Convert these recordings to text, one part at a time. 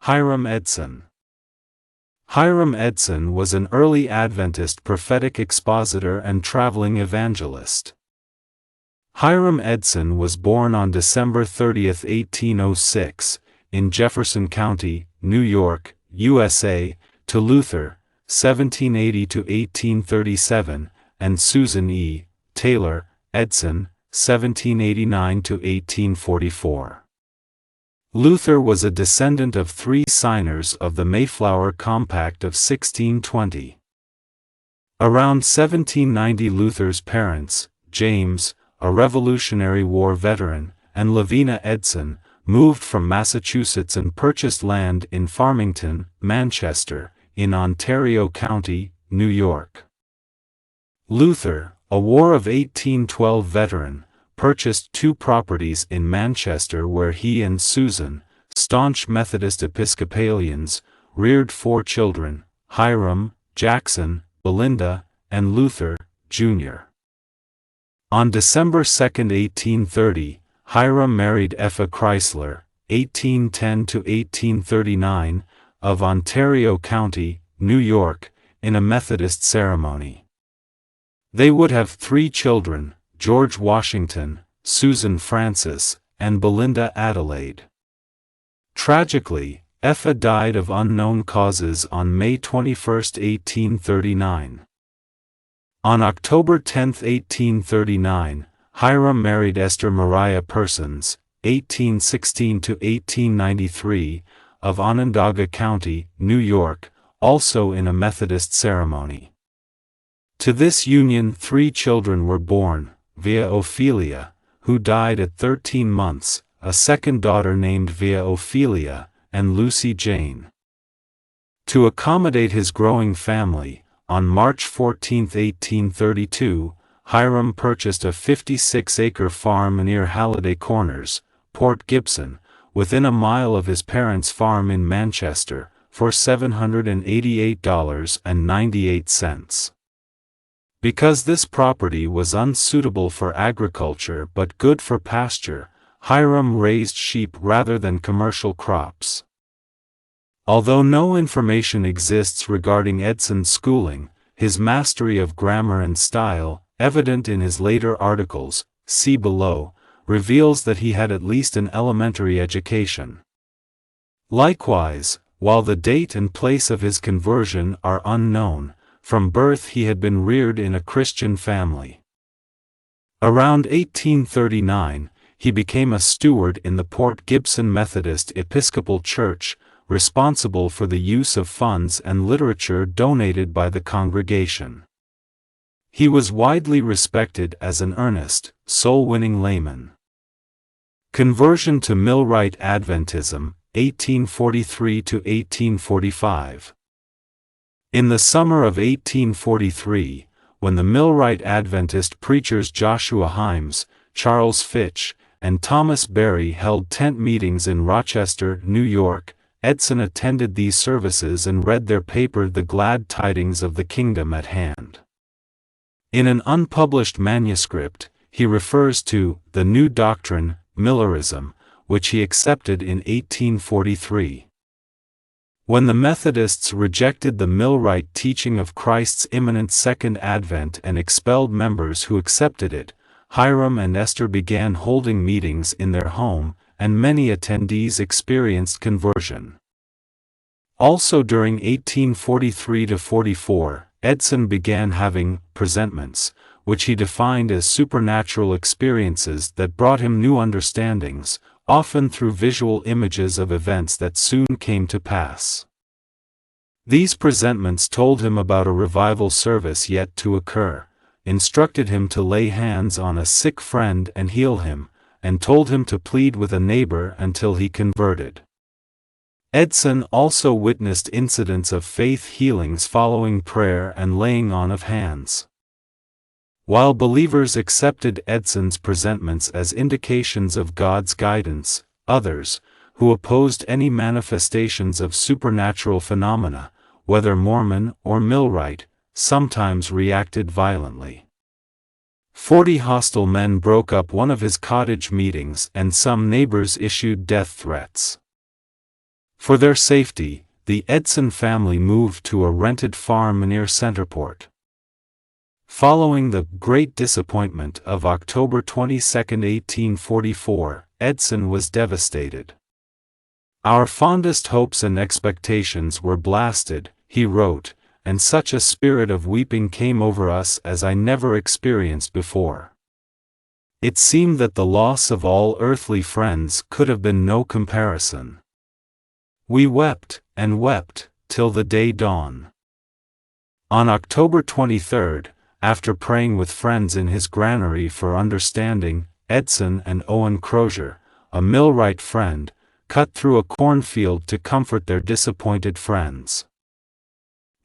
Hiram Edson. Hiram Edson was an early Adventist prophetic expositor and traveling evangelist. Hiram Edson was born on December 30, 1806, in Jefferson County, New York, USA, to Luther, 1780–1837, and Susan E. Taylor, Edson, 1789–1844. Luther was a descendant of 3 signers of the Mayflower Compact of 1620. Around 1790, Luther's parents, James, a Revolutionary War veteran, and Lavina Edson, moved from Massachusetts and purchased land in Farmington, Manchester, in Ontario County, New York. Luther, a War of 1812 veteran, purchased 2 properties in Manchester where he and Susan, staunch Methodist Episcopalians, reared 4 children: Hiram, Jackson, Belinda, and Luther, Jr. On December 2, 1830, Hiram married Effa Chrysler, 1810–1839, of Ontario County, New York, in a Methodist ceremony. They would have 3 children: George Washington, Susan Frances, and Belinda Adelaide. Tragically, Effa died of unknown causes on May 21, 1839. On October 10, 1839, Hiram married Esther Mariah Persons, 1816–1893, of Onondaga County, New York, also in a Methodist ceremony. To this union 3 children were born: via Ophelia, who died at 13 months, a second daughter named via Ophelia, and Lucy Jane. To accommodate his growing family, on March 14, 1832, Hiram purchased a 56-acre farm near Halliday Corners, Port Gibson, within a mile of his parents' farm in Manchester, for $788.98. Because this property was unsuitable for agriculture but good for pasture, Hiram raised sheep rather than commercial crops. Although no information exists regarding Edson's schooling, his mastery of grammar and style, evident in his later articles, see below, reveals that he had at least an elementary education. Likewise, while the date and place of his conversion are unknown, from birth he had been reared in a Christian family. Around 1839, he became a steward in the Port Gibson Methodist Episcopal Church, responsible for the use of funds and literature donated by the congregation. He was widely respected as an earnest, soul-winning layman. Conversion to Millwright Adventism, 1843–1845. In the summer of 1843, when the Millwright Adventist preachers Joshua Himes, Charles Fitch, and Thomas Berry held tent meetings in Rochester, New York, Edson attended these services and read their paper The Glad Tidings of the Kingdom at Hand. In an unpublished manuscript, he refers to the new doctrine, Millerism, which he accepted in 1843. When the Methodists rejected the Millwright teaching of Christ's imminent second advent and expelled members who accepted it, Hiram and Esther began holding meetings in their home, and many attendees experienced conversion. Also during 1843–44, Edson began having presentments, which he defined as supernatural experiences that brought him new understandings, often through visual images of events that soon came to pass. These presentments told him about a revival service yet to occur, instructed him to lay hands on a sick friend and heal him, and told him to plead with a neighbor until he converted. Edson also witnessed incidents of faith healings following prayer and laying on of hands. While believers accepted Edson's presentments as indications of God's guidance, others, who opposed any manifestations of supernatural phenomena, whether Mormon or Millwright, sometimes reacted violently. 40 hostile men broke up one of his cottage meetings and some neighbors issued death threats. For their safety, the Edson family moved to a rented farm near Centerport. Following the Great Disappointment of October 22, 1844, Edson was devastated. "Our fondest hopes and expectations were blasted," he wrote, "and such a spirit of weeping came over us as I never experienced before. It seemed that the loss of all earthly friends could have been no comparison. We wept, and wept, till the day dawned." On October 23, after praying with friends in his granary for understanding, Edson and Owen Crozier, a millwright friend, cut through a cornfield to comfort their disappointed friends.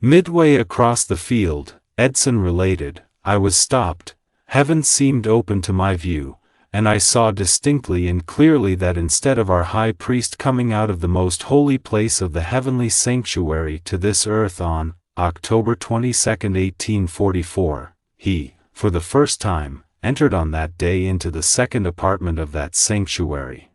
Midway across the field, Edson related, "I was stopped, heaven seemed open to my view, and I saw distinctly and clearly that instead of our high priest coming out of the most holy place of the heavenly sanctuary to this earth on October 22, 1844, he, for the first time, entered on that day into the second apartment of that sanctuary."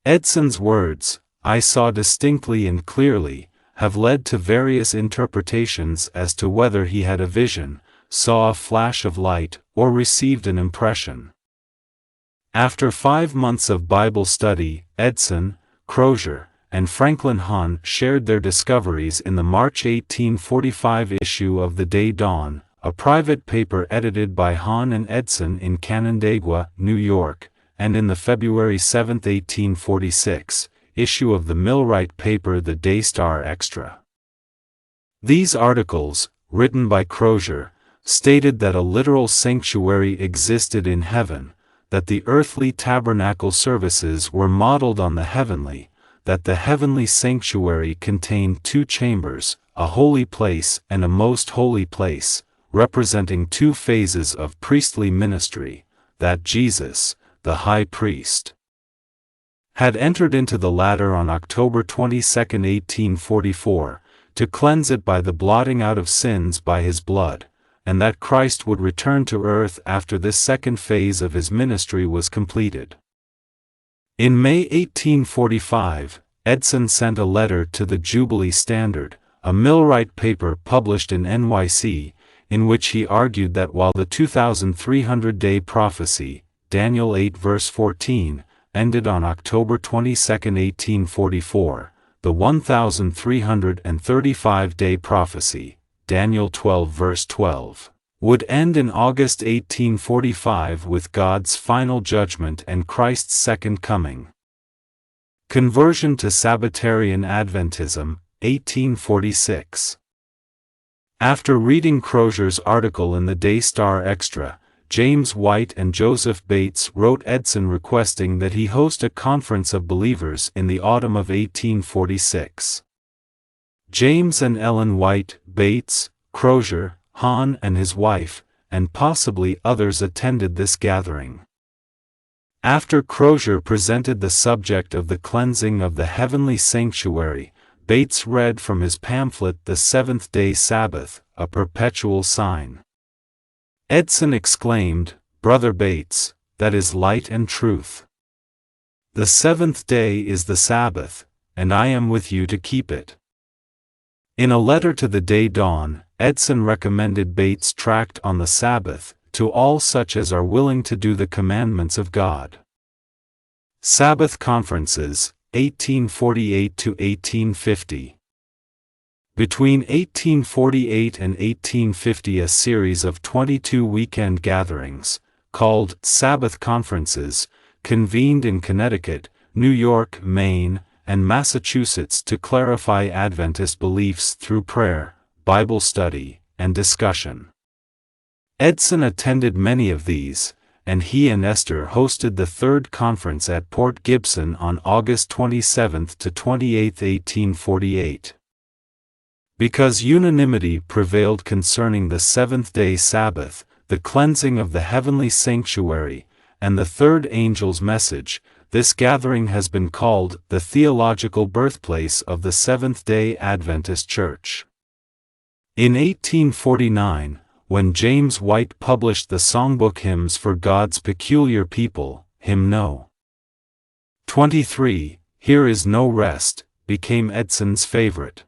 Edson's words, "I saw distinctly and clearly," have led to various interpretations as to whether he had a vision, saw a flash of light, or received an impression. After 5 months of Bible study, Edson, Crozier, and Franklin Hahn shared their discoveries in the March 1845 issue of The Day Dawn, a private paper edited by Hahn and Edson in Canandaigua, New York, and in the February 7, 1846, issue of the millwright paper The Daystar Extra. These articles, written by Crozier, stated that a literal sanctuary existed in heaven, that the earthly tabernacle services were modeled on the heavenly, that the heavenly sanctuary contained 2 chambers, a holy place and a most holy place, representing 2 phases of priestly ministry, that Jesus, the high priest, had entered into the latter on October 22, 1844, to cleanse it by the blotting out of sins by his blood, and that Christ would return to earth after this second phase of his ministry was completed. In May 1845, Edson sent a letter to the Jubilee Standard, a millwright paper published in NYC, in which he argued that while the 2,300-day prophecy, Daniel 8 verse 14, ended on October 22, 1844, the 1,335-day prophecy, Daniel 12 verse 12, would end in August 1845 with God's final judgment and Christ's second coming. Conversion to Sabbatarian Adventism, 1846. After reading Crozier's article in the Daystar Extra, James White and Joseph Bates wrote Edson requesting that he host a conference of believers in the autumn of 1846. James and Ellen White, Bates, Crozier, Hahn and his wife, and possibly others attended this gathering. After Crozier presented the subject of the cleansing of the heavenly sanctuary, Bates read from his pamphlet The Seventh-Day Sabbath, a Perpetual Sign. Edson exclaimed, "Brother Bates, that is light and truth. The seventh day is the Sabbath, and I am with you to keep it." In a letter to the Day Dawn, Edson recommended Bates' tract on the Sabbath, to all such as are willing to do the commandments of God. Sabbath Conferences, 1848 to 1850. Between 1848 and 1850 a series of 22 weekend gatherings, called Sabbath Conferences, convened in Connecticut, New York, Maine, and Massachusetts to clarify Adventist beliefs through prayer, Bible study, and discussion. Edson attended many of these, and he and Esther hosted the third conference at Port Gibson on August 27 to 28, 1848. Because unanimity prevailed concerning the seventh-day Sabbath, the cleansing of the heavenly sanctuary, and the third angel's message, this gathering has been called the theological birthplace of the Seventh-day Adventist Church. In 1849, when James White published the songbook Hymns for God's Peculiar People, Hymn No. 23, Here is No Rest, became Edson's favorite.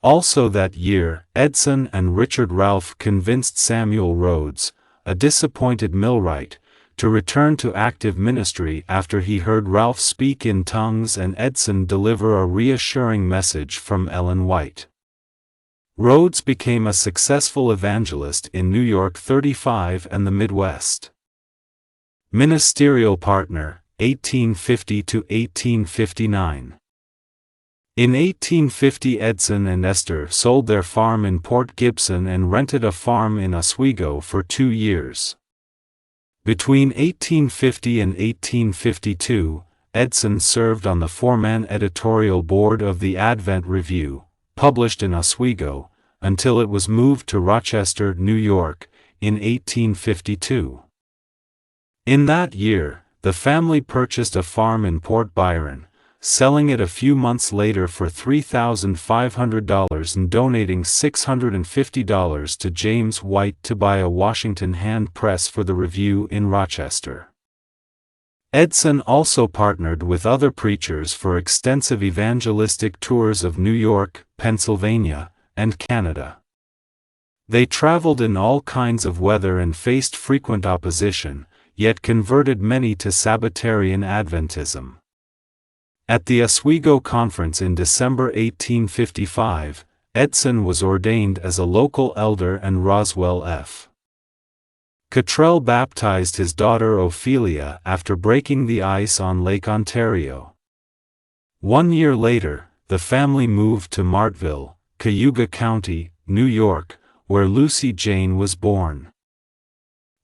Also that year, Edson and Richard Ralph convinced Samuel Rhodes, a disappointed millwright, to return to active ministry after he heard Ralph speak in tongues and Edson deliver a reassuring message from Ellen White. Rhodes became a successful evangelist in New York 35 and the Midwest. Ministerial partner, 1850 to 1859. In 1850 Edson and Esther sold their farm in Port Gibson and rented a farm in Oswego for 2 years. Between 1850 and 1852, Edson served on the four-man editorial board of the Advent Review, published in Oswego, until it was moved to Rochester, New York, in 1852. In that year, the family purchased a farm in Port Byron, selling it a few months later for $3,500 and donating $650 to James White to buy a Washington hand press for the Review in Rochester. Edson also partnered with other preachers for extensive evangelistic tours of New York, Pennsylvania, and Canada. They traveled in all kinds of weather and faced frequent opposition, yet converted many to Sabbatarian Adventism. At the Oswego Conference in December 1855, Edson was ordained as a local elder and Roswell F. Cottrell baptized his daughter Ophelia after breaking the ice on Lake Ontario. 1 year later, the family moved to Martville, Cayuga County, New York, where Lucy Jane was born.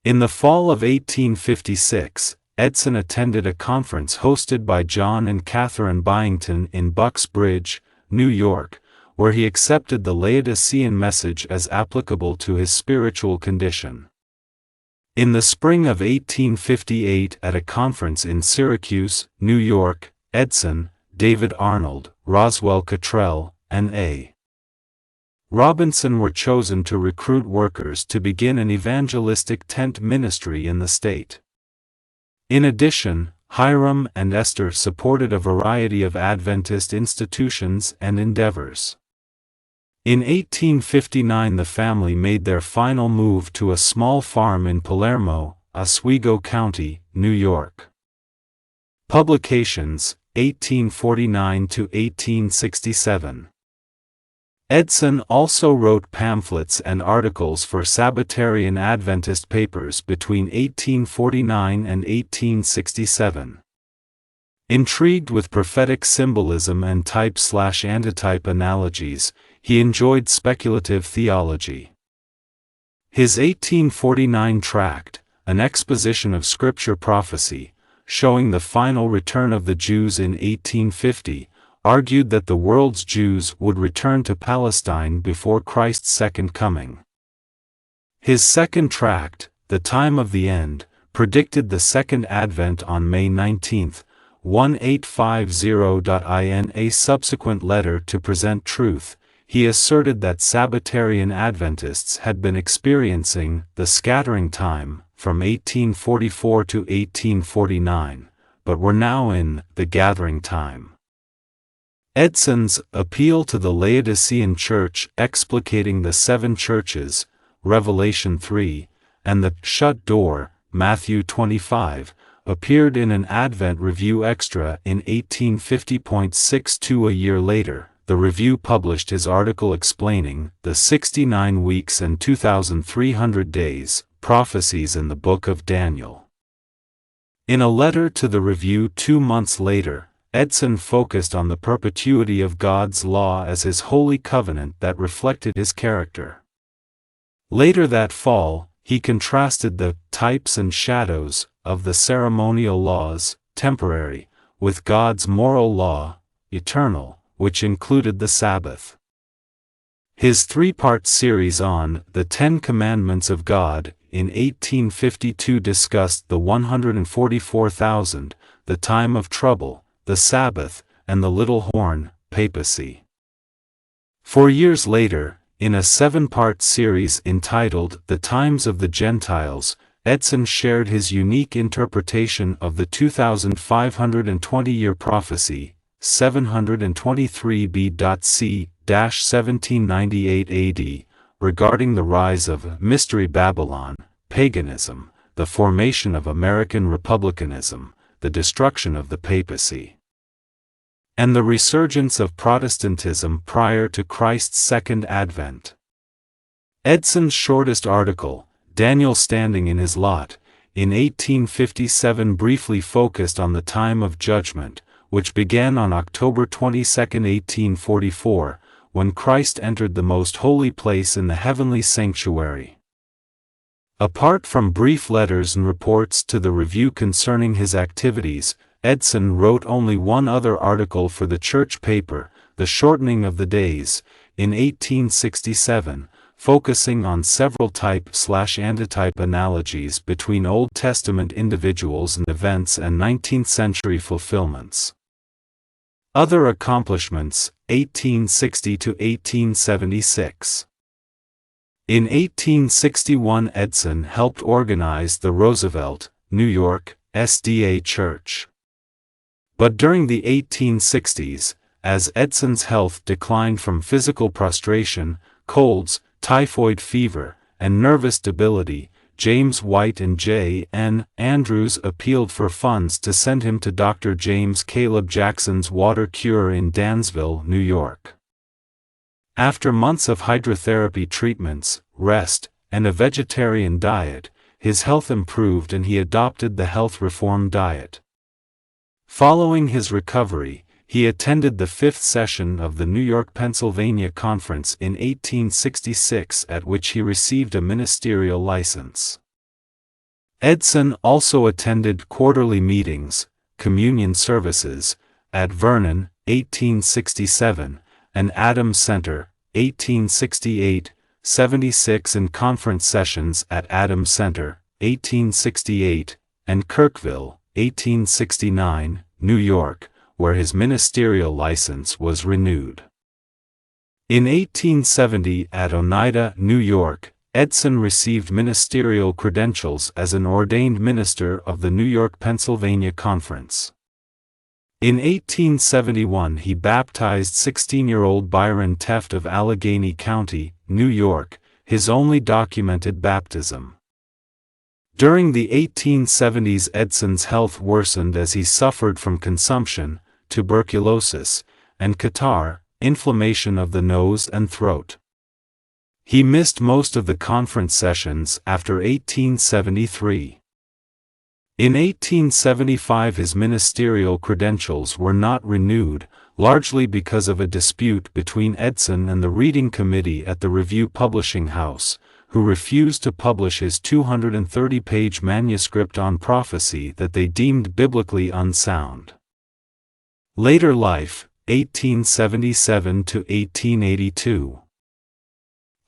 In the fall of 1856, Edson attended a conference hosted by John and Catherine Byington in Bucks Bridge, New York, where he accepted the Laodicean message as applicable to his spiritual condition. In the spring of 1858 at a conference in Syracuse, New York, Edson, David Arnold, Roswell Cottrell, and A. Robinson were chosen to recruit workers to begin an evangelistic tent ministry in the state. In addition, Hiram and Esther supported a variety of Adventist institutions and endeavors. In 1859 the family made their final move to a small farm in Palermo, Oswego County, New York. Publications, 1849 to 1867. Edson also wrote pamphlets and articles for Sabbatarian Adventist papers between 1849 and 1867. Intrigued with prophetic symbolism and type/antitype analogies, he enjoyed speculative theology. His 1849 tract, An Exposition of Scripture Prophecy, showing the final return of the Jews in 1850, argued that the world's Jews would return to Palestine before Christ's second coming. His second tract, The Time of the End, predicted the Second Advent on May 19, 1850. In a subsequent letter to Present Truth, he asserted that Sabbatarian Adventists had been experiencing the scattering time from 1844 to 1849, but were now in the gathering time. Edson's Appeal to the Laodicean Church explicating the seven churches, Revelation 3, and the Shut Door, Matthew 25, appeared in an Advent Review Extra in 1850.62. A year later, the Review published his article explaining the 69 weeks and 2,300 days, prophecies in the Book of Daniel. In a letter to the Review 2 months later, Edson focused on the perpetuity of God's law as his holy covenant that reflected his character. Later that fall, he contrasted the types and shadows of the ceremonial laws, temporary, with God's moral law, eternal, which included the Sabbath. His three-part series on the Ten Commandments of God in 1852 discussed the 144,000, the time of trouble, the Sabbath, and the little horn, papacy. 4 years later, in a 7-part series entitled The Times of the Gentiles, Edson shared his unique interpretation of the 2,520-year prophecy, 723 B.C.-1798 AD, regarding the rise of Mystery Babylon, paganism, the formation of American republicanism, the destruction of the papacy, and the resurgence of Protestantism prior to Christ's second advent. Edson's shortest article, Daniel Standing in His Lot, in 1857 briefly focused on the time of judgment, which began on October 22, 1844, when Christ entered the most holy place in the heavenly sanctuary. Apart from brief letters and reports to the Review concerning his activities, Edson wrote only one other article for the church paper, The Shortening of the Days, in 1867, focusing on several type/antitype analogies between Old Testament individuals and events and 19th-century fulfillments. Other accomplishments, 1860 to 1876. In 1861 Edson helped organize the Roosevelt, New York, SDA Church. But during the 1860s, as Edson's health declined from physical prostration, colds, typhoid fever, and nervous debility, James White and J. N. Andrews appealed for funds to send him to Dr. James Caleb Jackson's water cure in Dansville, New York. After months of hydrotherapy treatments, rest, and a vegetarian diet, his health improved and he adopted the health reform diet. Following his recovery, he attended the fifth session of the New York, Pennsylvania Conference in 1866, at which he received a ministerial license. Edson also attended quarterly meetings, communion services, at Vernon, 1867, and Adams Center, 1868, 76, and conference sessions at Adams Center, 1868, and Kirkville, 1869, New York, where his ministerial license was renewed. In 1870 at Oneida, New York, Edson received ministerial credentials as an ordained minister of the New York, Pennsylvania Conference. In 1871 he baptized 16-year-old Byron Teft of Allegheny County, New York, his only documented baptism. During the 1870s Edson's health worsened as he suffered from consumption, tuberculosis, and catarrh, inflammation of the nose and throat. He missed most of the conference sessions after 1873. In 1875 his ministerial credentials were not renewed, largely because of a dispute between Edson and the reading committee at the Review Publishing House, who refused to publish his 230-page manuscript on prophecy that they deemed biblically unsound. Later life, 1877 to 1882.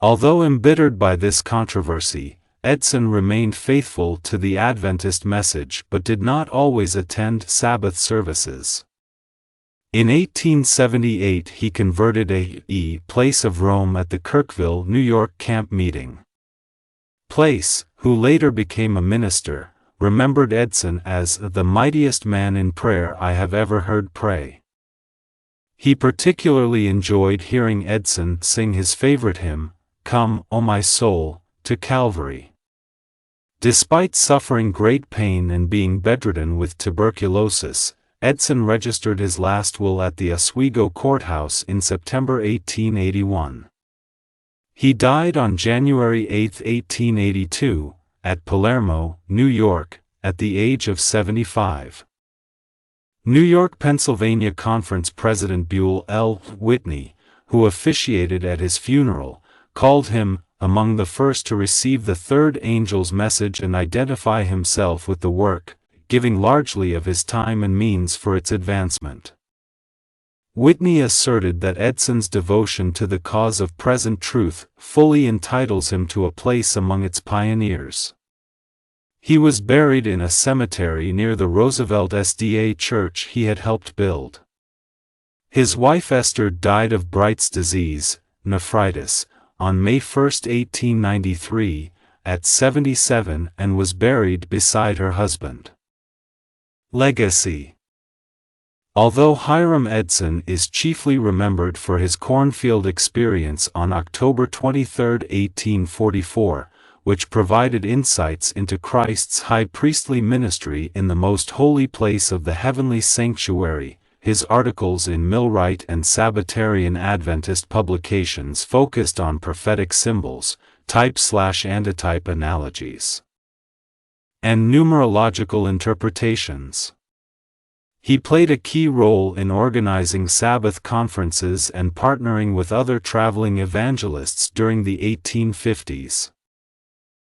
Although embittered by this controversy, Edson remained faithful to the Adventist message but did not always attend Sabbath services. In 1878 he converted a Place of Rome at the Kirkville, New York camp meeting. Place, who later became a minister, remembered Edson as the mightiest man in prayer I have ever heard pray. He particularly enjoyed hearing Edson sing his favorite hymn, Come, O my soul, to Calvary. Despite suffering great pain and being bedridden with tuberculosis, Edson registered his last will at the Oswego Courthouse in September 1881. He died on January 8, 1882, at Palermo, New York, at the age of 75. New York, Pennsylvania Conference President Buell L. Whitney, who officiated at his funeral, called him among the first to receive the third angel's message and identify himself with the work, giving largely of his time and means for its advancement. Whitney asserted that Edson's devotion to the cause of present truth fully entitles him to a place among its pioneers. He was buried in a cemetery near the Roosevelt SDA Church he had helped build. His wife Esther died of Bright's disease, nephritis, on May 1, 1893, at 77, and was buried beside her husband. Legacy. Although Hiram Edson is chiefly remembered for his cornfield experience on October 23, 1844, which provided insights into Christ's high priestly ministry in the most holy place of the heavenly sanctuary, his articles in Millwright and Sabbatarian Adventist publications focused on prophetic symbols, type/antitype analogies, and numerological interpretations. He played a key role in organizing Sabbath conferences and partnering with other traveling evangelists during the 1850s.